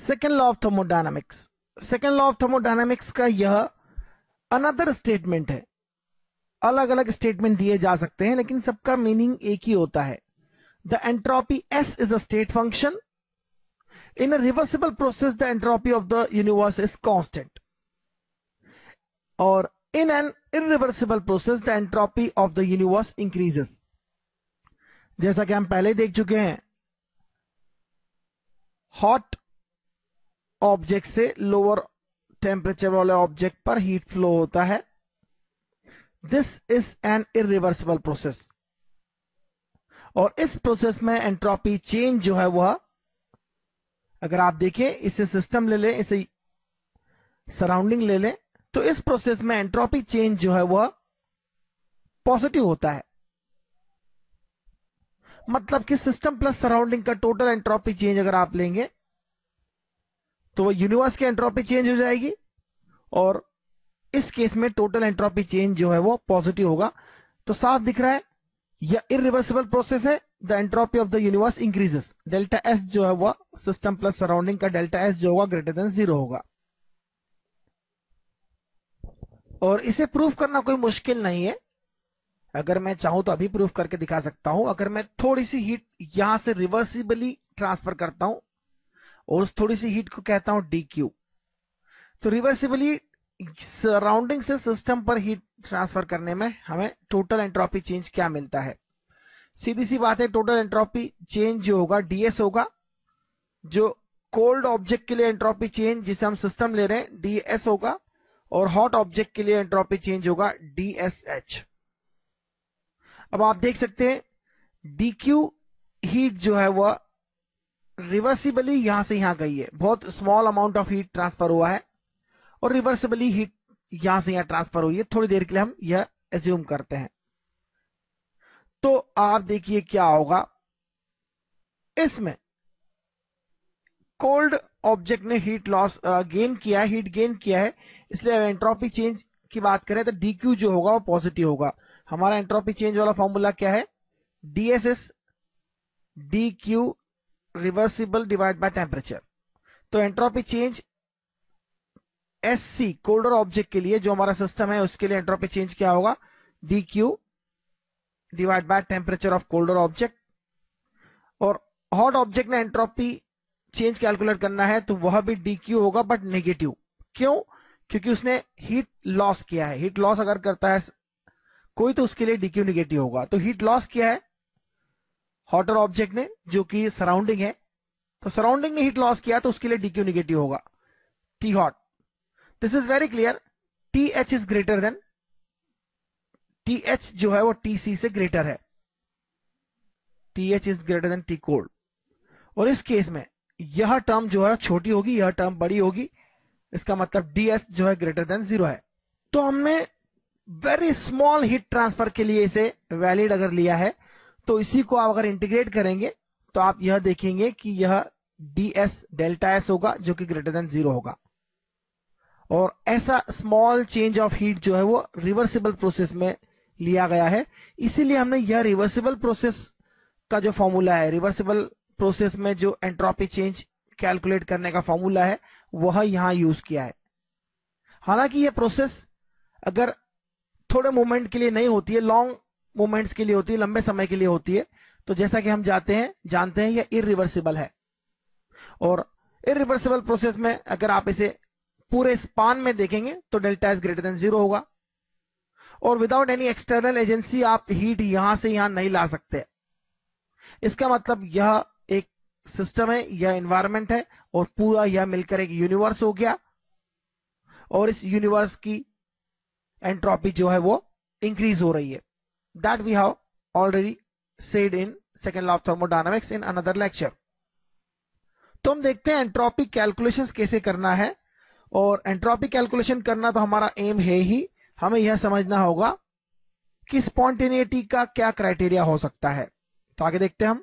Second law of thermodynamics. Second law of thermodynamics का यह another statement है। अलग अलग स्टेटमेंट दिए जा सकते हैं लेकिन सबका मीनिंग एक ही होता है। The entropy S is a state function. In a reversible process the entropy of the universe is constant, और in an irreversible process the entropy of the universe increases. जैसा कि हम पहले देख चुके हैं, हॉट ऑब्जेक्ट से लोअर टेम्परेचर वाले ऑब्जेक्ट पर हीट फ्लो होता है। This is an irreversible process, और इस प्रोसेस में एंट्रोपी चेंज जो है वह, अगर आप देखें, इसे सिस्टम ले लें, इसे सराउंडिंग ले लें, तो इस प्रोसेस में एंट्रोपी चेंज जो है वह पॉजिटिव होता है। मतलब कि सिस्टम प्लस सराउंडिंग का टोटल एंट्रोपी चेंज अगर आप लेंगे तो यूनिवर्स की एंट्रोपी चेंज हो जाएगी, और इस केस में टोटल एंट्रोपी चेंज जो है वो पॉजिटिव होगा। तो साफ दिख रहा है यह इरिवर्सिबल प्रोसेस है। The entropy of the universe increases. Delta S जो है वह सिस्टम प्लस सराउंडिंग का डेल्टा एस जो होगा ग्रेटर देन 0 होगा। और इसे प्रूव करना कोई मुश्किल नहीं है। अगर मैं चाहूं तो अभी प्रूफ करके दिखा सकता हूं। अगर मैं थोड़ी सी हीट यहां से रिवर्सिबली ट्रांसफर करता हूं और उस थोड़ी सी हीट को कहता हूं dq, तो रिवर्सिबली सराउंडिंग से सिस्टम पर हीट ट्रांसफर करने में हमें टोटल एंट्रोपी चेंज क्या मिलता है। सीधी सी बात है, टोटल एंट्रोपी चेंज जो होगा ds होगा। जो कोल्ड ऑब्जेक्ट के लिए एंट्रोपी चेंज जिसे हम सिस्टम ले रहे हैं ds होगा, और हॉट ऑब्जेक्ट के लिए एंट्रोपी चेंज होगा dsh। अब आप देख सकते हैं dq हीट जो है वह रिवर्सिबली यहां से यहां गई है। बहुत small amount of heat transfer हुआ है और रिवर्सिबली हीट यहां से यहां ट्रांसफर हुई है। थोड़ी देर के लिए हम यह एज्यूम करते हैं। तो आप देखिए क्या होगा, इसमें कोल्ड ऑब्जेक्ट ने हीट लॉस गेन किया है, हीट गेन किया है, इसलिए एंट्रोपी चेंज की बात करें तो dq जो होगा वो पॉजिटिव होगा। हमारा एंट्रोपी चेंज वाला फॉर्मूला क्या है, ds is dq reversible divide by temperature. तो entropy change SC colder object के लिए, जो हमारा सिस्टम है, उसके लिए एंट्रोपी चेंज क्या होगा, dq divide by temperature of colder object. और हॉट ऑब्जेक्ट ने एंट्रोपी चेंज कैलकुलेट करना है तो वह भी dq होगा बट नेगेटिव। क्यों? क्योंकि उसने हीट लॉस किया है। हीट लॉस अगर करता है कोई तो उसके लिए dq नेगेटिव होगा। तो हीट लॉस किया है हॉटर ऑब्जेक्ट ने, जो कि सराउंडिंग है, तो सराउंडिंग ने हीट लॉस किया तो उसके लिए dq नेगेटिव होगा, T hot. This is very clear. TH is greater than, TH जो है वो TC से ग्रेटर है। TH is greater than T cold. और इस केस में यह टर्म जो है छोटी होगी, यह टर्म बड़ी होगी। इसका मतलब ds जो है ग्रेटर देन 0 है। तो हमने वेरी स्मॉल हीट ट्रांसफर के लिए इसे वैलिड अगर लिया है, तो इसी को आप अगर इंटीग्रेट करेंगे तो आप यह देखेंगे कि यह ds डेल्टा s होगा जो कि ग्रेटर देन 0 होगा। और ऐसा स्मॉल चेंज ऑफ हीट जो है वो रिवर्सिबल प्रोसेस में लिया गया है। इसीलिए हमने यह रिवर्सिबल प्रोसेस का जो फॉर्मूला है, रिवर्सिबल प्रोसेस में जो एंट्रोपी चेंज कैलकुलेट करने का फॉर्मूला है, वह यहां यूज किया है। हालांकि यह प्रोसेस अगर थोड़े मोमेंट के लिए नहीं होती है, लॉन्ग मोमेंट्स के लिए होती है, लंबे समय के लिए होती है, तो जैसा कि हम जानते हैं यह इरिवर्सिबल है। और इरिवर्सिबल प्रोसेस में अगर आप इसे पूरे स्पान में देखेंगे तो डेल्टा एस ग्रेटर देन 0 होगा। और विदाउट एनी एक्सटर्नल एजेंसी आप हीट यहां से यहां नहीं ला सकते। इसका मतलब यह एक सिस्टम है, यह एनवायरमेंट है, और पूरा यह मिलकर एक यूनिवर्स हो गया। और इस यूनिवर्स की एंट्रोपी जो है वो इंक्रीज हो रही है। That we have already said in second law of thermodynamics in another lecture. तो हम देखते हैं एंट्रोपी कैलकुलेशंस कैसे करना है। और एंट्रोपी कैलकुलेशन करना तो हमारा एम है ही। हमें यह समझना होगा कि स्पॉन्टेनिटी का क्या क्राइटेरिया हो सकता है। तो आगे देखते हैं हम।